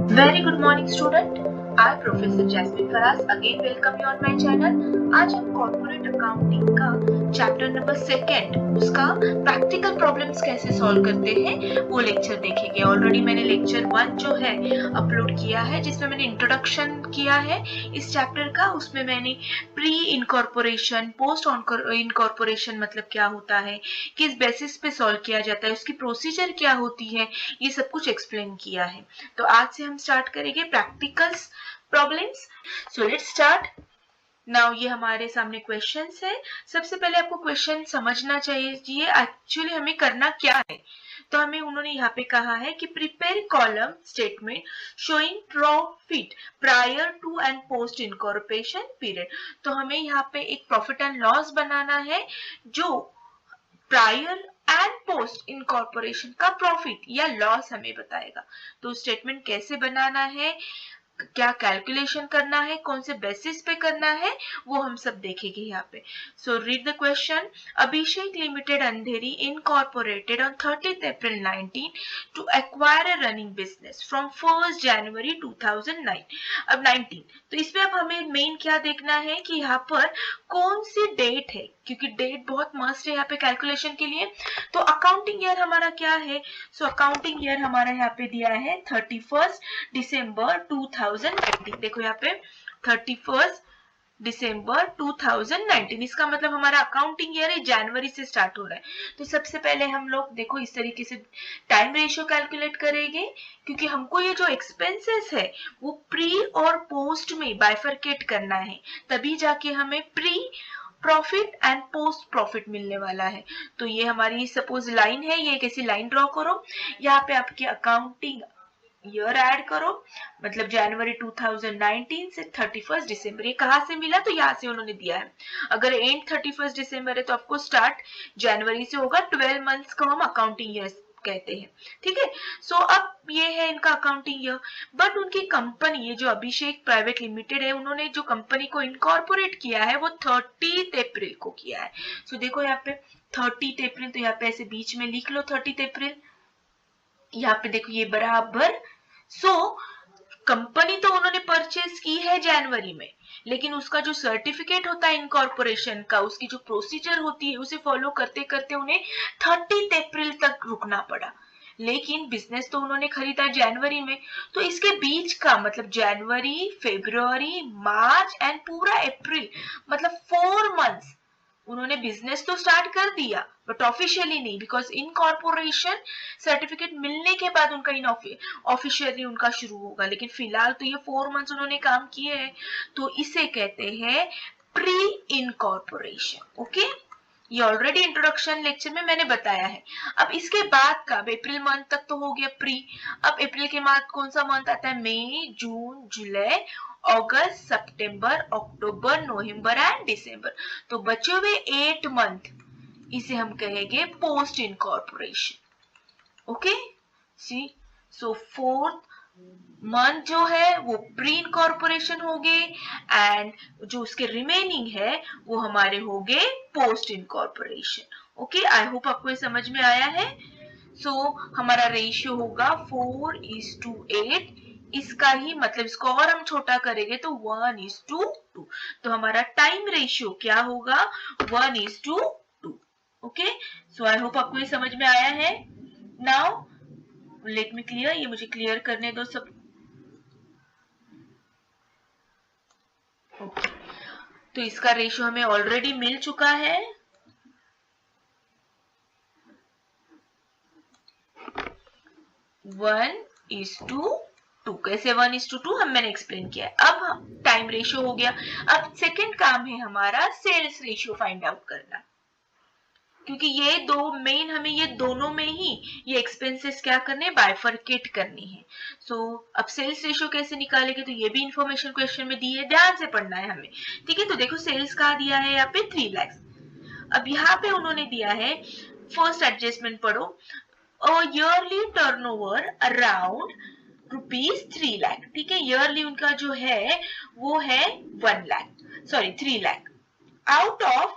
Very good morning student. I Professor Jasmine Faraz again welcome you on my channel. आज हम corporate accounting का chapter number 2 उसका practical problems कैसे solve करते हैं वो लेक्चर देखेंगे। ऑलरेडी मैंने लेक्चर 1 जो है अपलोड किया है जिसमें मैंने इंट्रोडक्शन किया है इस चैप्टर का। उसमें मैंने प्री इनकॉर्पोरेशन, पोस्ट इनकॉर्पोरेशन मतलब क्या होता है, किस बेसिस पे सॉल्व किया जाता है, उसकी प्रोसीजर क्या होती है, ये सब कुछ एक्सप्लेन किया है। तो आज से हम स्टार्ट करेंगे practicals problems. So let's start now. ये हमारे सामने क्वेश्चंस है। सबसे पहले आपको क्वेश्चन समझना चाहिए एक्चुअली हमें करना क्या है। तो हमें उन्होंने यहाँ पे कहा है कि prepare column statement showing profit prior to and post incorporation period. तो हमें यहाँ पे एक प्रॉफिट एंड लॉस बनाना है जो प्रायर एंड पोस्ट इनकॉर्पोरेशन का प्रॉफिट या लॉस हमें बताएगा। तो स्टेटमेंट कैसे बनाना है, क्या कैलकुलेशन करना है, कौन से बेसिस पे करना है, वो हम सब देखेंगे यहाँ पे। So read the question. Abhishek limited Andheri incorporated on 30th April 19 to acquire a running business from 1st January 2009। अब 19 तो इसमें अब हमें मेन क्या देखना है कि यहाँ पर कौन सी डेट है, क्योंकि डेट बहुत मस्ट है यहाँ पे कैलकुलेशन के लिए। तो अकाउंटिंग ईयर हमारा क्या है, सो अकाउंटिंग ईयर हमारा यहाँ पे दिया है 31st December 2019। देखो यहाँ पे 31st December 2019, इसका मतलब हमारा अकाउंटिंग ईयर है जनवरी से स्टार्ट हो रहा है। तो सबसे पहले हम लोग देखो इस तरीके से टाइम रेशियो कैलकुलेट करेंगे, क्योंकि हमको ये जो एक्सपेंसेस है वो प्री और पोस्ट में बाइफरकेट करना है, तभी जाके हमें pre profit and post profit मिलने वाला है। तो ये हमारी सपोज लाइन है, ये कैसी लाइन ड्रॉ करो, यहाँ पे आपके अकाउंटिंग ईयर ऐड करो, मतलब जनवरी 2019 से 31st दिसंबर। ये कहाँ से मिला, तो यहाँ से उन्होंने दिया है। अगर एंड 31st दिसंबर है तो आपको स्टार्ट जनवरी से होगा। 12 मंथ्स को हम अकाउंटिंग ईयर कहते हैं, ठीक है। सो अब ये है इनका अकाउंटिंग ईयर। बट उनकी कंपनी, ये जो अभिषेक प्राइवेट लिमिटेड है, उन्होंने जो कंपनी को इनकॉर्पोरेट किया है वो 30th अप्रैल को किया है। सो देखो यहाँ पे 30th अप्रैल, तो यहाँ पे ऐसे बीच में लिख लो 30th अप्रैल। यहाँ पे देखो ये बराबर। सो कंपनी तो उन्होंने परचेज की है जनवरी में, लेकिन उसका जो सर्टिफिकेट होता है इनकॉर्पोरेशन का, उसकी जो प्रोसीजर होती है उसे फॉलो करते करते उन्हें 30th अप्रैल तक रुकना पड़ा। लेकिन बिजनेस तो उन्होंने खरीदा जनवरी में, तो इसके बीच का मतलब जनवरी, फरवरी, मार्च एंड पूरा अप्रैल, मतलब 4 मंथ्स उन्होंने बिजनेस तो स्टार्ट कर दिया बट ऑफिशियली नहीं, बिकॉज इनकॉर्पोरेशन सर्टिफिकेट मिलने के बाद उनका ऑफिशियली उनका शुरू होगा। लेकिन फिलहाल तो ये 4 मंथ्स उन्होंने काम किए हैं, तो इसे कहते हैं प्री इनकॉर्पोरेशन। ओके, ये ऑलरेडी इंट्रोडक्शन लेक्चर में मैंने बताया है। अब इसके बाद का अप्रैल मंथ तक तो हो गया प्री। अब अप्रैल के बाद कौन सा मंथ आता है, मई, जून, जुलाई, अगस्त, सितंबर, अक्टूबर, नवंबर एंड दिसंबर। तो बचे हुए 8 मंथ इसे हम कहेंगे पोस्ट इनकॉर्पोरेशन। ओके, सी, सो 4th मंथ जो है वो प्री इनकॉर्पोरेशन हो गए एंड जो उसके रिमेनिंग है वो हमारे हो गए post incorporation. Okay, I hope आपको ये समझ में आया है। सो हमारा रेशियो होगा 4:8। इसका ही मतलब इसको और हम छोटा करेंगे तो 1:2। तो हमारा टाइम रेशियो क्या होगा, 1:2। ओके, सो आई होप आपको ये समझ में आया है। नाउ लेट मी क्लियर, ये मुझे क्लियर करने दो सब। तो इसका रेशियो हमें ऑलरेडी मिल चुका है। One is to. कैसे 1:2 हम मैंने एक्सप्लेन किया है। अब टाइम रेशियो हो गया। अब सेकंड काम है हमारा सेल्स रेशियो फाइंड आउट करना, क्योंकि ये दो मेन, हमें ये दोनों में ही ये एक्सपेंसेस क्या करने, बाइफरकेट करनी है। सो अब सेल्स रेशियो कैसे निकालेंगे, तो ये भी इंफॉर्मेशन क्वेश्चन में दी है, ध्यान से पढ़ना है हमें, ठीक है। तो देखो सेल्स कहाँ दिया है, यहाँ पे 3 लाख। अब यहाँ पे उन्होंने दिया है, फर्स्ट एडजस्टमेंट पढ़ो, ईयरली टर्नओवर अराउंड ₹3 लाख, ठीक है। ईयरली उनका जो है वो है 1 lakh, sorry 3 lakh, out of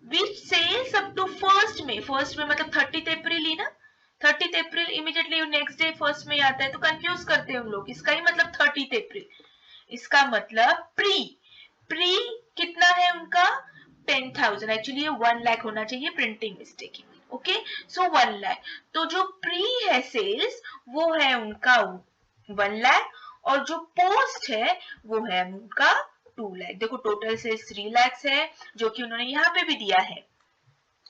which sales up to 1st May मतलब 30th अप्रैल ही ना, 30 अप्रैल इमीडिएटली नेक्स्ट डे फर्स्ट में आता है, तो कंफ्यूज करते हैं हम लोग। इसका ही मतलब 30 अप्रैल, इसका मतलब प्री। प्री कितना है उनका 10,000, एक्चुअली ये 1 लाख होना चाहिए, प्रिंटिंग मिस्टेक। ओके, सो 1 लाख। तो जो प्री है सेल्स वो है उनका 1 लाख, और जो पोस्ट है वो है उनका 2 लाख। देखो टोटल सेल्स 3 लाख है, जो कि उन्होंने यहाँ पे भी दिया है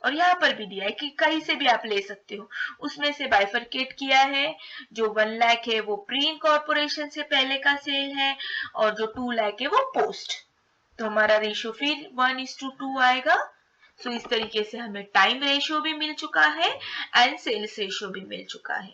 और यहाँ पर भी दिया है कि कहीं से भी आप ले सकते हो। उसमें से बाइफरकेट किया है, जो 1 लाख है वो प्री इनकॉर्पोरेशन से पहले का सेल है, और जो 2 लाख है वो पोस्ट। तो हमारा रेशियो फिर 1:2 आएगा। सो इस तरीके से हमें टाइम रेशियो भी मिल चुका है एंड सेल्स रेशियो भी मिल चुका है,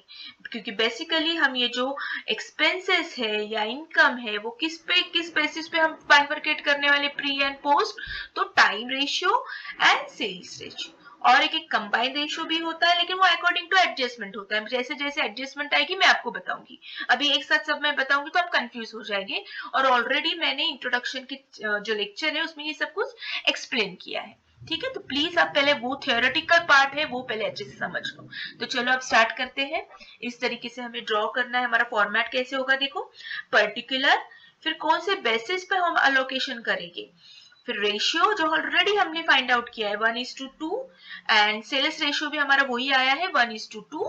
क्योंकि बेसिकली हम ये जो एक्सपेंसेस है या इनकम है वो किस बेसिस पे हम बाइफरकेट करने वाले, प्री एंड पोस्ट। तो time ratio and sales ratio, और एक कंबाइंड रेशियो भी होता है, लेकिन वो अकॉर्डिंग टू एडजस्टमेंट होता है। जैसे जैसे एडजस्टमेंट आएगी मैं आपको बताऊंगी, अभी एक साथ सब मैं बताऊंगी तो आप कंफ्यूज हो जाएंगे। और ऑलरेडी मैंने इंट्रोडक्शन की जो लेक्चर है उसमें ये सब कुछ एक्सप्लेन किया है, ठीक है। तो प्लीज आप पहले वो थियोरेटिकल पार्ट है वो पहले अच्छे से समझ लो। तो चलो अब स्टार्ट करते हैं। इस तरीके से हमें ड्रॉ करना है। हमारा फॉर्मेट कैसे होगा देखो, पर्टिकुलर, फिर कौन से बेसिस पे हम अलोकेशन करेंगे, फिर रेशियो जो ऑलरेडी हमने फाइंड आउट किया है 1:2, एंड सेल्स रेशियो भी हमारा वही आया है 1:2।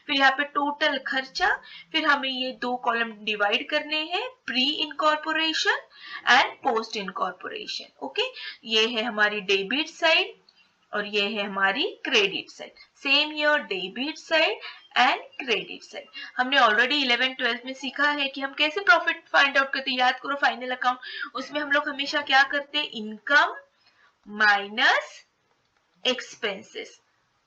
फिर यहाँ पे टोटल खर्चा, फिर हमें ये 2 कॉलम डिवाइड करने हैं, pre incorporation and post incorporation. Okay, ये है हमारी डेबिट साइड और ये है हमारी credit side. Same here debit side and credit side. हमने ऑलरेडी 11th-12th में सीखा है कि हम कैसे प्रॉफिट फाइंड आउट करते हैं। याद करो फाइनल अकाउंट, उसमें हम लोग हमेशा क्या करते हैं, इनकम माइनस एक्सपेंसेस,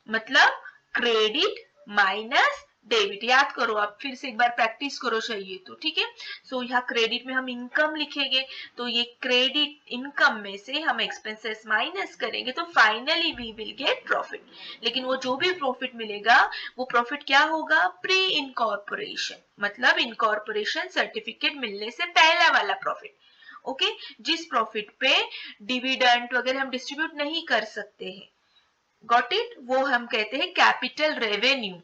मतलब क्रेडिट माइनस डेबिट। याद करो, आप फिर से एक बार प्रैक्टिस करो चाहिए तो, ठीक है। सो यहाँ क्रेडिट में हम इनकम लिखेंगे, तो ये क्रेडिट इनकम में से हम एक्सपेंसेस माइनस करेंगे, तो finally we will get profit. लेकिन वो जो भी प्रॉफिट मिलेगा वो प्रॉफिट क्या होगा, प्री इनकॉर्पोरेशन, मतलब इनकॉर्पोरेशन सर्टिफिकेट मिलने से पहला वाला प्रॉफिट। ओके, जिस प्रॉफिट पे डिविडेंड वगैरह हम डिस्ट्रीब्यूट नहीं कर सकते हैं, गॉट इट, वो हम कहते हैं कैपिटल रेवेन्यू।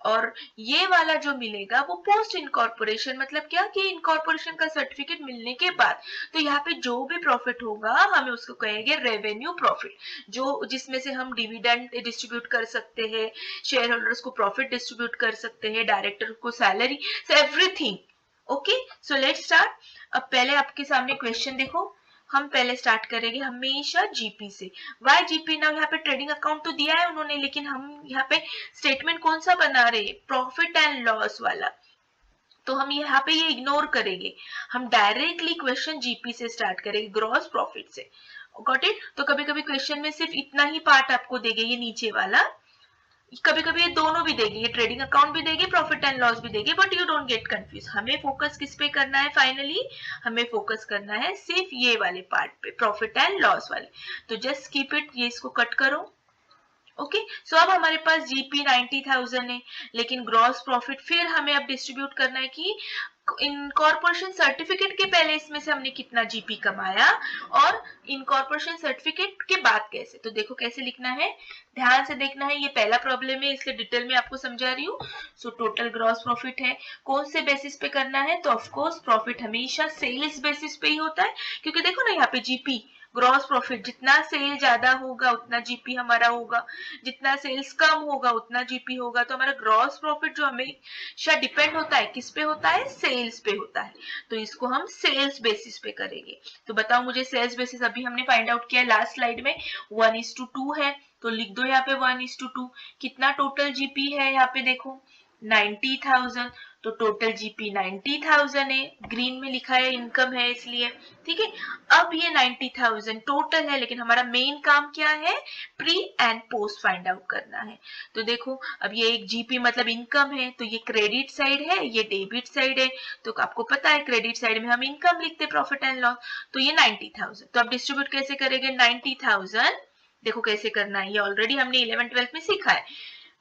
और ये वाला जो मिलेगा वो पोस्ट इनकॉर्पोरेशन, मतलब क्या कि इनकॉर्पोरेशन का सर्टिफिकेट मिलने के बाद। तो यहाँ पे जो भी प्रॉफिट होगा हमें उसको कहेंगे रेवेन्यू प्रॉफिट, जो जिसमें से हम डिविडेंड डिस्ट्रीब्यूट कर सकते हैं, शेयर होल्डर्स को प्रॉफिट डिस्ट्रीब्यूट कर सकते हैं, डायरेक्टर को salary, everything. Okay, so let's start. अब पहले आपके सामने क्वेश्चन देखो, हम पहले स्टार्ट करेंगे हमेशा जीपी से। वाई जीपी ना, यहाँ पे ट्रेडिंग अकाउंट तो दिया है उन्होंने, लेकिन हम यहाँ पे स्टेटमेंट कौन सा बना रहे हैं, प्रॉफिट एंड लॉस वाला। तो हम यहाँ पे ये इग्नोर करेंगे, हम डायरेक्टली क्वेश्चन जीपी से स्टार्ट करेंगे, ग्रॉस प्रॉफिट से। Got it. तो कभी कभी क्वेश्चन में सिर्फ इतना ही पार्ट आपको देंगे, ये नीचे वाला, कभी कभी ये दोनों भी देगी, ये ट्रेडिंग अकाउंट भी देगी, प्रॉफिट एंड लॉस भी देगी, but you don't get confuse. हमें फोकस किस पे करना है, फाइनली हमें फोकस करना है सिर्फ ये वाले पार्ट पे, प्रॉफिट एंड लॉस वाले। तो जस्ट कीप इट, ये इसको कट करो। ओके, सो अब हमारे पास जीपी 90,000 है, लेकिन ग्रॉस प्रॉफिट फिर हमें अब डिस्ट्रीब्यूट करना है कि इनकॉर्पोरेशन सर्टिफिकेट के पहले इसमें से हमने कितना जीपी कमाया और इनकॉर्पोरेशन सर्टिफिकेट के बाद कैसे। तो देखो कैसे लिखना है, ध्यान से देखना है, ये पहला प्रॉब्लम है इसलिए डिटेल में आपको समझा रही हूँ। सो टोटल ग्रॉस प्रॉफिट है, कौन से बेसिस पे करना है, तो ऑफकोर्स प्रॉफिट हमेशा सेल्स बेसिस पे ही होता है, क्योंकि देखो ना यहाँ पे जीपी ग्रॉस प्रॉफिट, जितना सेल ज्यादा होगा उतना जीपी हमारा होगा, जितना सेल्स कम होगा उतना जीपी होगा। तो हमारा ग्रॉस प्रॉफिट जो हमेशा डिपेंड होता है किस पे होता है, सेल्स पे होता है। तो इसको हम सेल्स बेसिस पे करेंगे। तो बताओ मुझे सेल्स बेसिस, अभी हमने फाइंड आउट किया लास्ट स्लाइड में 1:2 है, तो लिख दो यहाँ पे 1:2। कितना टोटल जीपी है, यहाँ पे देखो 90,000, तो टोटल जीपी 90,000 है, ग्रीन में लिखा है इनकम है इसलिए, ठीक है। अब ये 90,000 टोटल है, लेकिन हमारा मेन काम क्या है, pre and post find out करना है। तो देखो अब ये एक जीपी मतलब इनकम है, तो ये क्रेडिट साइड है, ये डेबिट साइड है। तो आपको पता है क्रेडिट साइड में हम इनकम लिखते प्रॉफिट एंड लॉस, तो ये 90,000। तो अब डिस्ट्रीब्यूट कैसे करेंगे 90,000, देखो कैसे करना है, ये ऑलरेडी हमने 11th-12th में सीखा है।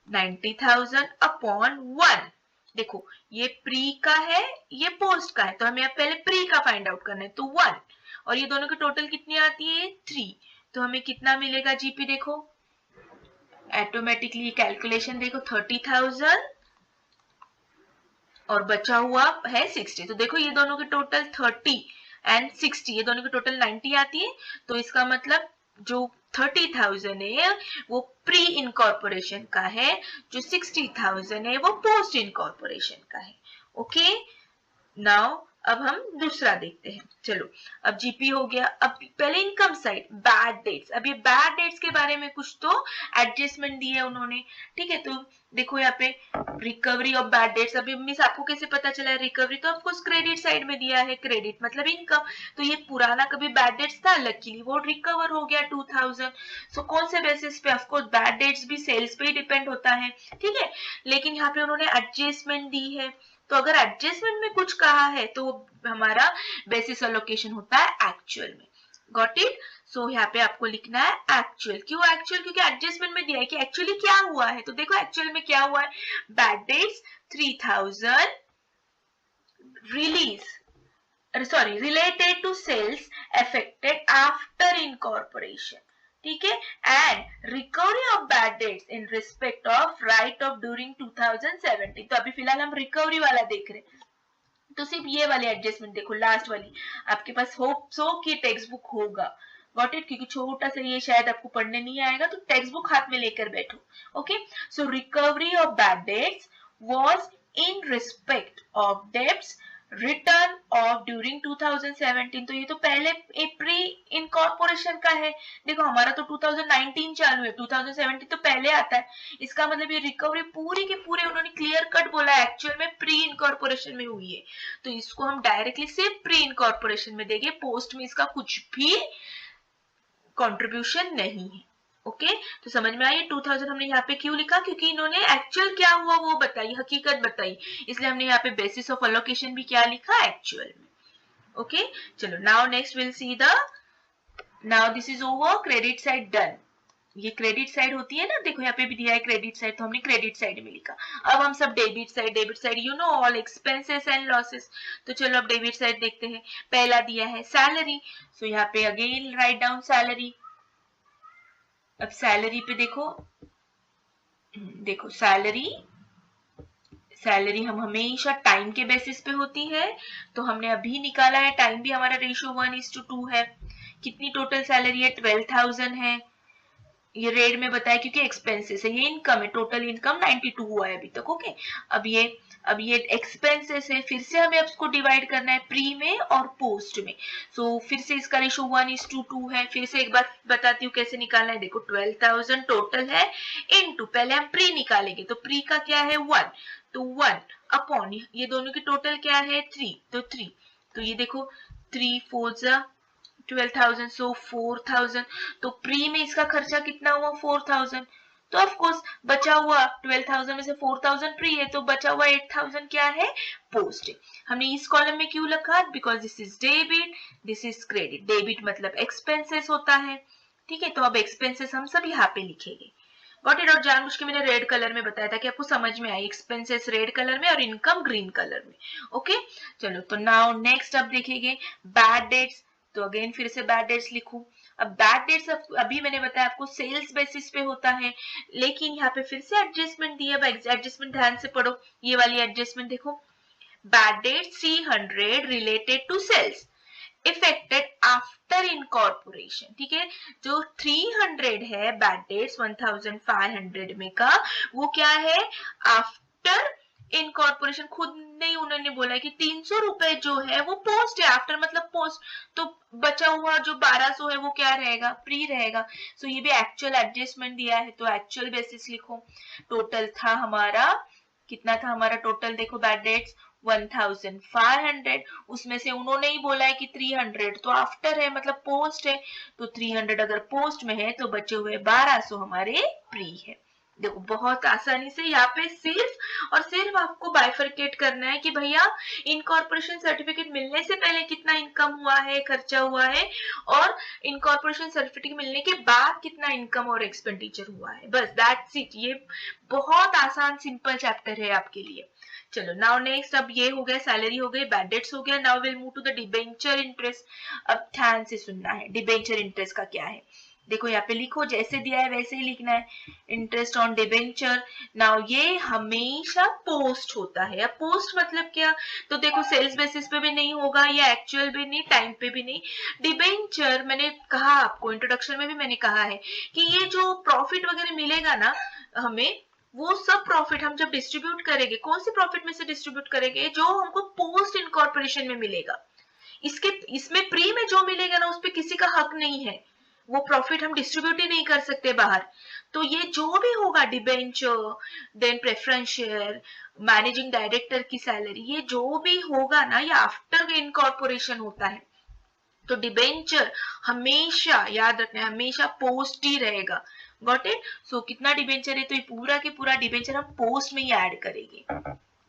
90,000 अपॉन 1, देखो ये प्री का है ये पोस्ट का है, तो हमें अब पहले प्री का फाइंड आउट करना है, तो 1, और ये दोनों की टोटल कितनी आती है 3, तो हमें कितना मिलेगा जीपी, देखो ऑटोमेटिकली कैलकुलेशन देखो 30,000 और बचा हुआ है 60। तो देखो ये दोनों की टोटल 30 एंड 60, ये दोनों की टोटल 90 आती है। तो इसका मतलब जो 30,000 है वो प्री इनकॉर्पोरेशन का है, जो 60,000 है वो पोस्ट इनकॉर्पोरेशन का है। ओके, नाउ अब हम दूसरा देखते हैं। चलो, अब जीपी हो गया। अब पहले इनकम साइड, बैड डेट्स। अब ये बैड डेट्स के बारे में कुछ तो एडजस्टमेंट दी है उन्होंने, ठीक है। तो देखो यहाँ पे रिकवरी ऑफ बैड डेट्स। अभी मिस आपको कैसे पता चला है रिकवरी? तो ऑफकोर्स क्रेडिट साइड में दिया है, क्रेडिट मतलब इनकम। तो ये पुराना कभी बैड डेट्स था, लकीली वो रिकवर हो गया 2000। सो कौन से बेसिस पे? ऑफकोर्स बैड डेट्स भी सेल्स पे ही डिपेंड होता है, ठीक है। लेकिन यहाँ पे उन्होंने एडजस्टमेंट दी है। तो अगर एडजस्टमेंट में कुछ कहा है तो हमारा बेसिस अलोकेशन होता है एक्चुअल में। Got it? सो यहाँ पे आपको लिखना है एक्चुअल। क्यों एक्चुअल? क्योंकि एडजस्टमेंट में दिया है कि एक्चुअली क्या हुआ है। तो देखो एक्चुअल में क्या हुआ है, bad debts 3000 related to sales affected after incorporation, ठीक है। And recovery of bad debts in respect of right of during 2017। तो अभी फिलहाल हम रिकवरी वाला देख रहे हैं। तो सिर्फ ये वाली एडजस्टमेंट देखो, लास्ट वाली। आपके पास होप सो कि टेक्स्ट बुक होगा, गॉट इट? क्योंकि छोटा सा ये शायद आपको पढ़ने नहीं आएगा, तो टेक्स्ट बुक हाथ में लेकर बैठो। Okay, so recovery of bad debts was in respect of debts return of during 2017। तो ये तो पहले प्री इनकॉर्पोरेशन का है। देखो हमारा तो 2019 चालू है, 2017 तो पहले आता है। इसका मतलब ये रिकवरी पूरी के पूरे उन्होंने क्लियर कट बोला एक्चुअल में प्री इनकॉर्पोरेशन में हुई है। तो इसको हम डायरेक्टली सिर्फ प्री इनकॉर्पोरेशन में देंगे, पोस्ट में इसका कुछ भी कंट्रीब्यूशन नहीं है। ओके, तो समझ में आई 2000 हमने यहाँ पे क्यों लिखा? क्योंकि इन्होंने एक्चुअल क्या हुआ वो बताई, हकीकत बताई, इसलिए हमने यहाँ पे बेसिस ऑफ अलोकेशन भी क्या लिखा, एक्चुअल में। ओके, चलो now next will see the, now this is over, credit side done. ये क्रेडिट साइड होती है ना, देखो यहाँ पे भी दिया है क्रेडिट साइड, तो हमने क्रेडिट साइड में लिखा। अब हम सब debit side, debit side you know all expenses and losses. तो चलो अब डेबिट साइड देखते हैं। पहला दिया है सैलरी, सो यहाँ पे अगेन राइट डाउन सैलरी। अब सैलरी पे देखो, देखो सैलरी, सैलरी हम हमेशा टाइम के बेसिस पे होती है। तो हमने अभी निकाला है, टाइम भी हमारा रेशियो 1:2 है। कितनी टोटल सैलरी है? 12,000 है। ये रेड में बताया क्योंकि एक्सपेंसेस है, ये इनकम है, टोटल इनकम 92 हुआ है अभी तक। ओके, अब ये एक्सपेंसेस है, फिर से हमें उसको डिवाइड करना है प्री में और पोस्ट में। सो फिर से इसका रेशो 1:2 है। फिर से एक बार बताती हूँ कैसे निकालना है। देखो 12,000 टोटल है, इनटू पहले हम प्री निकालेंगे, तो प्री का क्या है 1, तो 1 अपॉन ये दोनों की टोटल क्या है 3, तो 3, तो ये देखो 3 4 12,000, सो 4,000। तो प्री में इसका खर्चा कितना हुआ 4,000। तो ऑफ कोर्स बचा हुआ 12,000 में से 4,000 प्री है, तो बचा हुआ 8,000 क्या है, पोस्ट है। हमने इस कॉलम में क्यों लिखा? Because this is debit, this is credit. Debit मतलब एक्सपेंसेस होता है, ठीक है। तो अब एक्सपेंसेस हम सब यहाँ पे लिखेंगे। Got it? और जानबूझ के मैंने रेड कलर में बताया था कि आपको समझ में आए, एक्सपेंसेस रेड कलर में और इनकम ग्रीन कलर में। ओके, चलो तो नाउ नेक्स्ट अब देखेंगे बैड डेट्स। तो अगेन फिर से बैड डेट्स लिखूं। अब बैड डेट्स अभी मैंने बताया आपको सेल्स बेसिस पे होता है, लेकिन यहाँ पे फिर से एडजस्टमेंट दी है। एडजस्टमेंट ध्यान से पढ़ो, ये वाली एडजस्टमेंट देखो। Bad debt 300 related to sales effected after incorporation, ठीक है। जो 300 है बैड डेट्स 1500 में का, वो क्या है, आफ्टर इनकॉर्पोरेशन। खुद नहीं उन्होंने बोला कि 300 रुपए जो है वो पोस्ट है, आफ्टर मतलब पोस्ट। तो बचा हुआ जो 1200 है वो क्या रहेगा, प्री रहेगा। सो ये भी एक्चुअल एडजस्टमेंट दिया है, तो एक्चुअल बेसिस लिखो। टोटल था हमारा, कितना था हमारा टोटल, देखो बैड डेट्स 1500, उसमें से उन्होंने ही बोला है कि 300 तो आफ्टर है मतलब पोस्ट है। तो 300 अगर पोस्ट में है तो बचे हुए 1200 हमारे प्री है। देखो बहुत आसानी से यहाँ पे सिर्फ और सिर्फ आपको बाइफरकेट करना है कि भैया इनकॉर्पोरेशन सर्टिफिकेट मिलने से पहले कितना इनकम हुआ है, खर्चा हुआ है, और इनकॉर्पोरेशन सर्टिफिकेट मिलने के बाद कितना इनकम और एक्सपेंडिचर हुआ है। बस दैट्स इट। ये बहुत आसान सिंपल चैप्टर है आपके लिए। चलो नाउ नेक्स्ट, अब ये हो गया सैलरी हो गई, बैड डेट्स हो गया। Now will move to the debenture interest. अब ध्यान से सुनना है, डिबेंचर इंटरेस्ट का क्या है। देखो यहाँ पे लिखो, जैसे दिया है वैसे ही लिखना है। इंटरेस्ट ऑन डिबेंचर, नाउ ये हमेशा पोस्ट होता है। अब पोस्ट मतलब क्या, तो देखो सेल्स बेसिस पे भी नहीं होगा, या एक्चुअल भी नहीं, टाइम पे भी नहीं। डिबेंचर मैंने कहा आपको इंट्रोडक्शन में भी मैंने कहा है कि ये जो प्रॉफिट वगैरह मिलेगा ना हमें, वो सब प्रॉफिट हम जब डिस्ट्रीब्यूट करेंगे, कौन से प्रॉफिट में से डिस्ट्रीब्यूट करेंगे, जो हमको पोस्ट इनकॉर्पोरेशन में मिलेगा। इसमें प्री में जो मिलेगा ना उस पर किसी का हक नहीं है, वो प्रॉफिट हम डिस्ट्रीब्यूट ही नहीं कर सकते बाहर। तो ये जो भी होगा, debenture, then preference share, managing director की सैलरी, ये जो भी होगा ना, ये आफ्टर इनकॉर्पोरेशन होता है। तो डिबेंचर हमेशा याद रखना, हमेशा पोस्ट ही रहेगा। Got it? सो कितना डिबेंचर है, तो ये पूरा के पूरा डिबेंचर हम पोस्ट में ही ऐड करेंगे।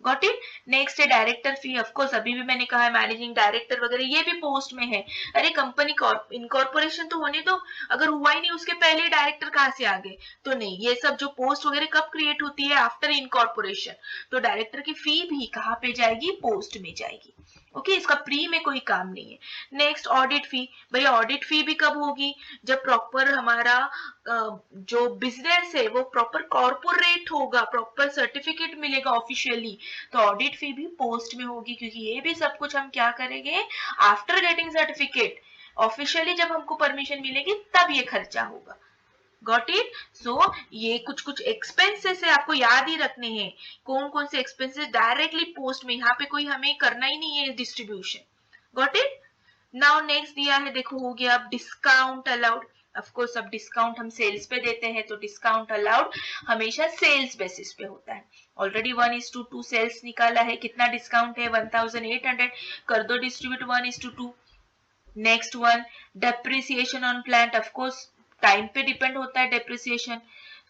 Got it? नेक्स्ट है डायरेक्टर फी। ऑफ कोर्स अभी भी मैंने कहा है मैनेजिंग डायरेक्टर वगैरह ये भी पोस्ट में है। अरे कंपनी इनकॉर्पोरेशन तो होने दो, अगर हुआ ही नहीं उसके पहले डायरेक्टर कहाँ से आ गए, तो नहीं, ये सब जो पोस्ट वगैरह कब क्रिएट होती है, आफ्टर इनकॉर्पोरेशन। तो डायरेक्टर की फी भी कहाँ पे जाएगी, पोस्ट में जाएगी। ओके, इसका प्री में कोई काम नहीं है। नेक्स्ट ऑडिट फी। भाई ऑडिट फी भी कब होगी, जब प्रॉपर हमारा जो बिजनेस है वो प्रॉपर कॉर्पोरेट होगा, प्रॉपर सर्टिफिकेट मिलेगा ऑफिशियली, तो ऑडिट फी भी पोस्ट में होगी, क्योंकि ये भी सब कुछ हम क्या करेंगे, आफ्टर गेटिंग सर्टिफिकेट, ऑफिशियली जब हमको परमिशन मिलेगी तब ये खर्चा होगा। Got it? सो ये कुछ कुछ एक्सपेंसेस है, आपको याद ही रखने हैं कौन कौन से एक्सपेंसेस डायरेक्टली पोस्ट में, यहाँ पे कोई हमें करना ही नहीं है distribution. Got it? Now next दिया है, देखो हो गया। अब डिस्काउंट अलाउड। ऑफ कोर्स अब डिस्काउंट हम सेल्स पे देते हैं, तो डिस्काउंट अलाउड हमेशा सेल्स बेसिस पे होता है। ऑलरेडी 1:2 सेल्स निकाला है, कितना डिस्काउंट है 1800, कर दो distribute 1:2। Next one, depreciation on plant. Of course time पे डिपेंड होता है डेप्रिसिएशन,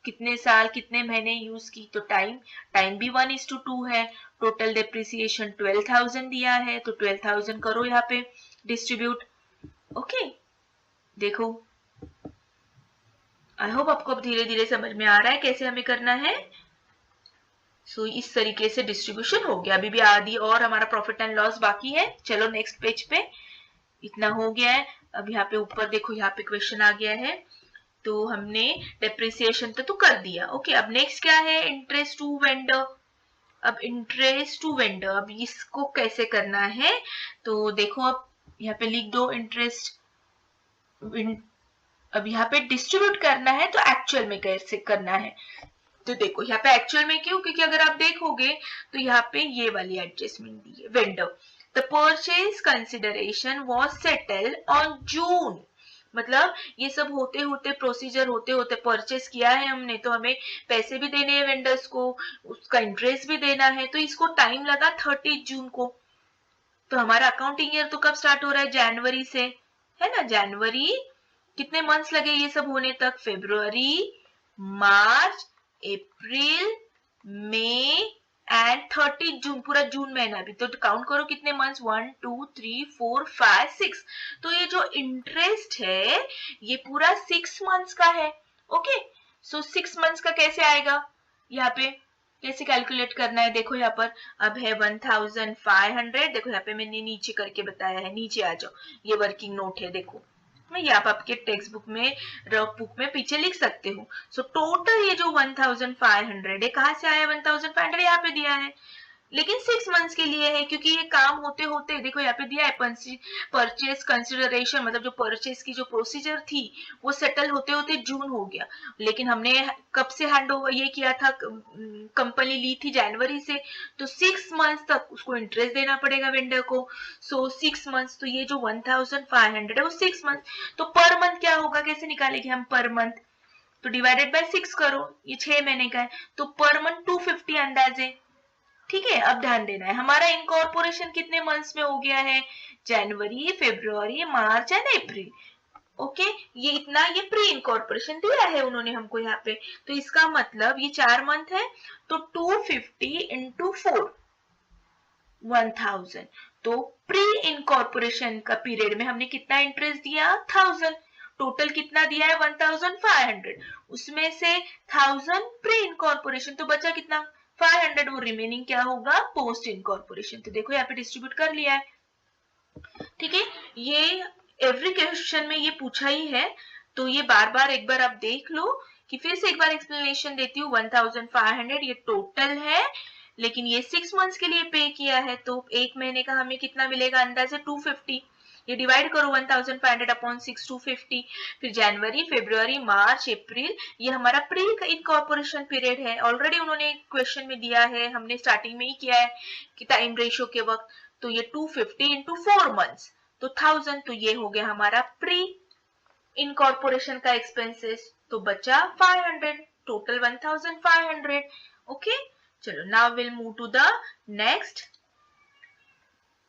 कितने साल कितने महीने यूज की, तो टाइम भी 1:2 है। टोटल डेप्रिसिएशन 12,000 दिया है, तो 12,000 करो यहाँ पे डिस्ट्रीब्यूट। ओके, देखो आई होप आपको अब धीरे धीरे समझ में आ रहा है कैसे हमें करना है। सो इस तरीके से डिस्ट्रीब्यूशन हो गया। अभी भी आदि और हमारा प्रॉफिट एंड लॉस बाकी है। चलो नेक्स्ट पेज पे, इतना हो गया है। अब यहाँ पे ऊपर देखो, यहाँ पे क्वेश्चन आ गया है, तो हमने डेप्रिसिएशन तो कर दिया। ओके, अब नेक्स्ट क्या है, इंटरेस्ट टू वेंडर। अब इंटरेस्ट टू वेंडर, अब इसको कैसे करना है, तो देखो अब यहाँ पे लिख दो इंटरेस्ट। अब यहाँ पे डिस्ट्रीब्यूट करना है, तो एक्चुअल में कैसे करना है, तो देखो यहाँ पे एक्चुअल में क्यों, क्योंकि अगर आप देखोगे तो यहाँ पे ये वाली एडजस्टमेंट दी है। Vendor, the purchase consideration was settled on June, मतलब ये सब होते होते, प्रोसीजर होते होते, परचेस किया है हमने, तो हमें पैसे भी देने हैं वेंडर्स को, उसका इंटरेस्ट भी देना है, तो इसको टाइम लगा 30 जून को। तो हमारा अकाउंटिंग ईयर तो कब स्टार्ट हो रहा है, जनवरी से, है ना। जनवरी, कितने मंथ्स लगे ये सब होने तक, फरवरी, मार्च, अप्रैल, मई एंड 30 जून, पूरा जून महीना भी। तो काउंट करो कितने मंथ्स, 1 2 3 4 5 6। तो ये जो इंटरेस्ट है ये पूरा 6 मंथ्स का है। ओके, सो 6 मंथ्स का कैसे आएगा, यहाँ पे कैसे कैलकुलेट करना है, देखो यहाँ पर अब है 1500। देखो यहाँ पे मैंने नीचे करके बताया है, नीचे आ जाओ, ये वर्किंग नोट है, देखो ये आप आपके टेक्स्ट बुक में, रफ बुक में पीछे लिख सकते हो। सो टोटल ये जो 1500 है, कहाँ से आया 1500, यहाँ पे दिया है, लेकिन 6 मंथ्स के लिए है, क्योंकि ये काम होते होते, देखो यहाँ पे दिया है परचेज कंसिडरेशन, मतलब जो परचेज की जो प्रोसीजर थी वो सेटल होते होते जून हो गया, लेकिन हमने कब से हैंड ओवर ये किया था, कंपनी ली थी जनवरी से, तो 6 मंथ्स तक उसको इंटरेस्ट देना पड़ेगा वेंडर को। सो 6 मंथ्स, तो ये जो 1500 है वो 6 मंथ, तो पर मंथ क्या होगा, कैसे निकालेंगे हम पर मंथ, तो डिवाइडेड बाय 6 करो, ये 6 महीने का है, तो पर मंथ 250 अंदाजे। ठीक है, अब ध्यान देना है, हमारा इनकॉर्पोरेशन कितने मंथ्स में हो गया है, जनवरी, फरवरी, मार्च एंड अप्रैल। ओके, ये इतना, ये प्री इनकॉर्पोरेशन दिया है उन्होंने हमको यहाँ पे, तो इसका मतलब ये 4 मंथ है, तो 250 इंटू 4, 1000। तो प्री इनकॉर्पोरेशन का पीरियड में हमने कितना इंटरेस्ट दिया, 1000। टोटल कितना दिया है 1500, उसमें से 1000 प्री इनकॉर्पोरेशन, तो बचा कितना 500, वो रिमेनिंग क्या होगा, पोस्ट इनकॉर्पोरेशन। तो देखो यहाँ पे डिस्ट्रीब्यूट कर लिया है। ठीक है, ये एवरी क्वेश्चन में ये पूछा ही है, तो ये बार बार एक बार आप देख लो कि फिर से एक बार एक्सप्लेनेशन देती हूँ। 1500 ये टोटल है, लेकिन ये 6 मंथ्स के लिए पे किया है, तो एक महीने का हमें कितना मिलेगा अंदाजे 250। ये डिवाइड करो 1500 अपॉन 6 250। फिर जनवरी, फरवरी, मार्च, अप्रैल, ये हमारा प्री इनकॉर्पोरेशन पीरियड है। ऑलरेडी उन्होंने क्वेश्चन में दिया है, हमने स्टार्टिंग में ही किया है कि टाइम रेशियो के वक्त। तो ये 250 इंटू 4 मंथ्स तो 1000, तो ये हो गया हमारा प्री इनकॉर्पोरेशन का एक्सपेंसेस। तो बचा 500, टोटल 1500। ओके, चलो now will move to the next.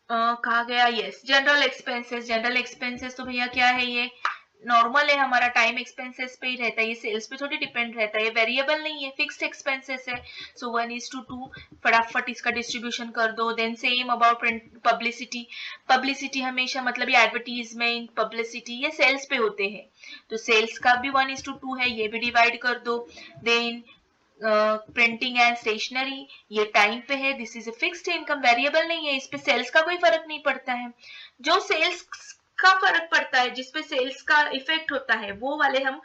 कहा गया, yes, general expenses. General expenses तो भैया क्या है, ये नॉर्मल है हमारा, टाइम एक्सपेंसेस पे ही रहता है, ये सेल्स पे थोड़ी डिपेंड रहता है, ये वेरिएबल नहीं है, फिक्स्ड एक्सपेंसेस है। सो 1:2 फटाफट इसका डिस्ट्रीब्यूशन कर दो। Then same about publicity. Publicity हमेशा मतलब ये एडवर्टीजमेंट, पब्लिसिटी, ये सेल्स पे होते हैं, तो सेल्स का भी 1:2 है, ये भी डिवाइड कर दो। देन प्रिंटिंग एंड स्टेशनरी, ये टाइम पे है, this is a fixed income, variable नहीं है, इस पे सेल्स का कोई फर्क नहीं पड़ता है। जो सेल्स का फर्क पड़ता है, जिसपे सेल्स का इफेक्ट होता है, वो वाले हम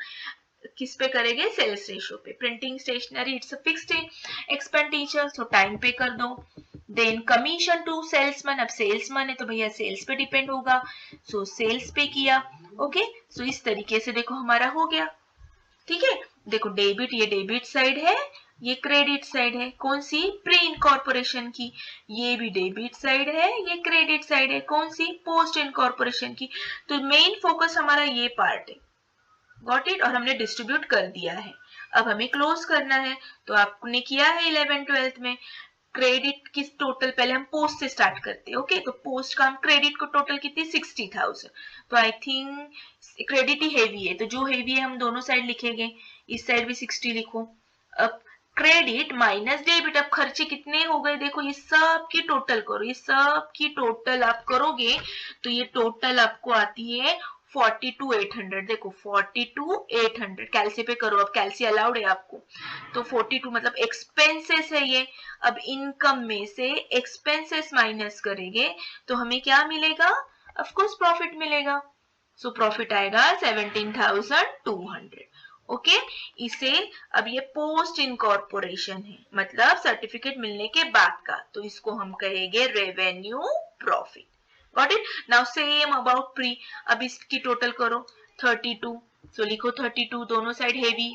किस पे करेंगे, सेल्स रेशियो पे। Printing stationery it's a fixed expenditure, so time पे कर दो। देन कमीशन टू सेल्समैन, अब सेल्समैन है तो भैया सेल्स पे डिपेंड होगा, सो सेल्स पे किया। ओके, सो इस तरीके से देखो हमारा हो गया। ठीक है, देखो डेबिट, ये डेबिट साइड है, ये क्रेडिट साइड है, कौन सी, प्री इनकॉर्पोरेशन की। ये भी डेबिट साइड है, ये क्रेडिट साइड है, कौन सी, पोस्ट इनकॉर्पोरेशन की। तो मेन फोकस हमारा ये पार्ट है, गॉट इट। और हमने डिस्ट्रीब्यूट कर दिया है, अब हमें क्लोज करना है। तो आपने किया है 11th 12th में। क्रेडिट की टोटल, पहले हम पोस्ट से स्टार्ट करते हैं। ओके, तो पोस्ट का हम क्रेडिट को टोटल कितनी, 60,000। तो I think credit he heavy है, तो जो हेवी है हम दोनों साइड लिखेंगे, इस साइड भी 60 लिखो। अब क्रेडिट माइनस डेबिट, अब खर्चे कितने हो गए, देखो ये सब की टोटल करो, ये सब की टोटल आप करोगे तो ये टोटल आपको आती है 42,800। देखो 42,800, कैलसी पे करो, अब कैलसी अलाउड है आपको। तो 42 मतलब एक्सपेंसेस है ये। अब इनकम में से एक्सपेंसेस माइनस करेंगे तो हमें क्या मिलेगा, ऑफ कोर्स प्रॉफिट मिलेगा। सो प्रॉफिट आएगा 17,200। ओके, इसे, अब ये पोस्ट इनकॉर्पोरेशन है, मतलब सर्टिफिकेट मिलने के बाद का, तो इसको हम कहेंगे revenue profit. Got it. Now same about pre, अब इसकी टोटल करो 32, सो लिखो 32, दोनों साइड हेवी।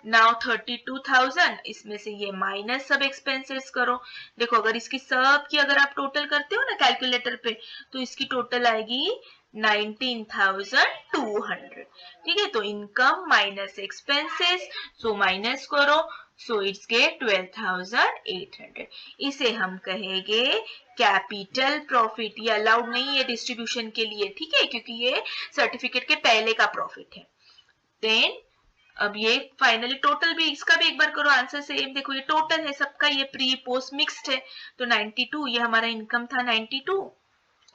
नाउ 32,000, इसमें से ये माइनस सब एक्सपेंसेस करो। देखो अगर इसकी सब की अगर आप टोटल करते हो ना कैलकुलेटर पे, तो इसकी टोटल आएगी 19,200। ठीक है, तो income minus expenses, so minus करो, सो इट्स गेट 12,800। इसे हम कहेंगे कैपिटल प्रॉफिट। ये अलाउड नहीं है डिस्ट्रीब्यूशन के लिए, ठीक है, क्योंकि ये सर्टिफिकेट के पहले का प्रॉफिट है। देन अब ये फाइनली टोटल भी, इसका भी एक बार करो, आंसर सेम। देखो ये टोटल है सबका, ये प्री पोस्ट मिक्स्ड है, तो 92, ये हमारा इनकम था 92,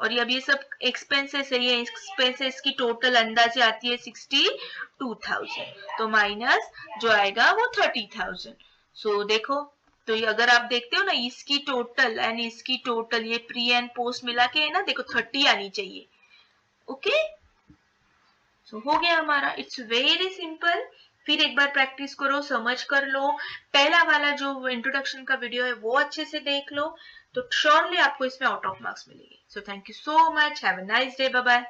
और ये अब ये सब एक्सपेंसेस है, ये एक्सपेंसेस की टोटल अंदाजे आती है 62,000, तो माइनस जो आएगा वो 30,000। सो देखो, तो ये अगर आप देखते हो ना, इसकी टोटल एंड इसकी टोटल, ये प्री एंड पोस्ट मिला के है ना, देखो 30 आनी चाहिए। ओके, सो हो गया हमारा, इट्स वेरी सिंपल। फिर एक बार प्रैक्टिस करो, समझ कर लो, पहला वाला जो इंट्रोडक्शन का वीडियो है वो अच्छे से देख लो, तो श्योरली आपको इसमें आउट ऑफ मार्क्स मिलेंगे। So thank you so much, have a nice day, bye bye.